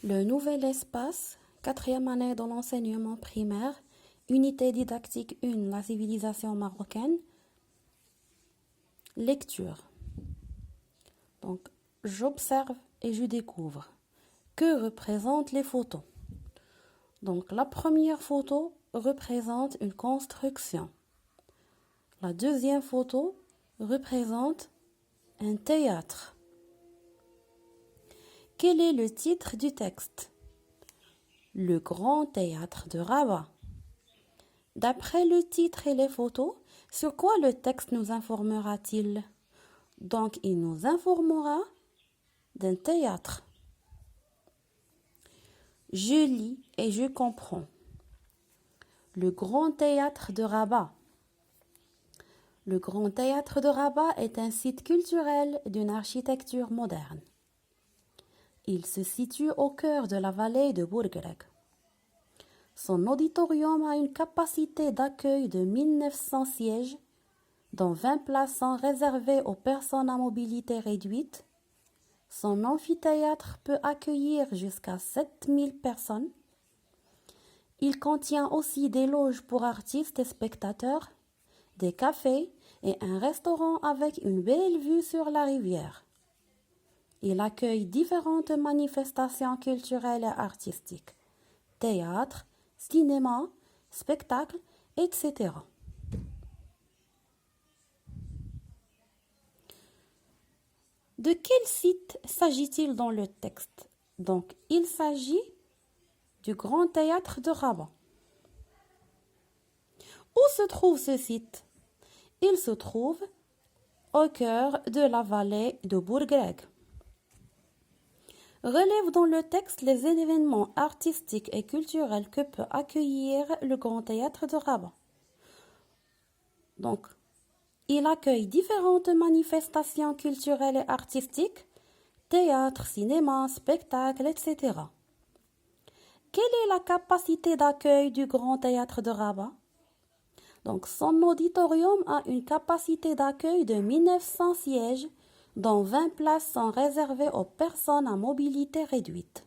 Le nouvel espace, quatrième année dans l'enseignement primaire, unité didactique 1, la civilisation marocaine. Lecture. Donc, j'observe et je découvre. Que représentent les photos? Donc, la première photo représente une construction. La deuxième photo représente un théâtre. Quel est le titre du texte? Le Grand Théâtre de Rabat. D'après le titre et les photos, sur quoi le texte nous informera-t-il? Donc, il nous informera d'un théâtre. Je lis et je comprends. Le Grand Théâtre de Rabat. Le Grand Théâtre de Rabat est un site culturel d'une architecture moderne. Il se situe au cœur de la vallée de Bourguelag. Son auditorium a une capacité d'accueil de 1900 sièges, dont 20 places sont réservées aux personnes à mobilité réduite. Son amphithéâtre peut accueillir jusqu'à 7000 personnes. Il contient aussi des loges pour artistes et spectateurs, des cafés et un restaurant avec une belle vue sur la rivière. Il accueille différentes manifestations culturelles et artistiques, théâtre, cinéma, spectacles, etc. De quel site s'agit-il dans le texte? Donc, il s'agit du Grand Théâtre de Rabat. Où se trouve ce site? Il se trouve au cœur de la vallée de Bourguelag. Relève dans le texte les événements artistiques et culturels que peut accueillir le Grand Théâtre de Rabat. Donc, il accueille différentes manifestations culturelles et artistiques, théâtre, cinéma, spectacles, etc. Quelle est la capacité d'accueil du Grand Théâtre de Rabat? Donc, son auditorium a une capacité d'accueil de 1900 sièges, dont 20 places sont réservées aux personnes à mobilité réduite.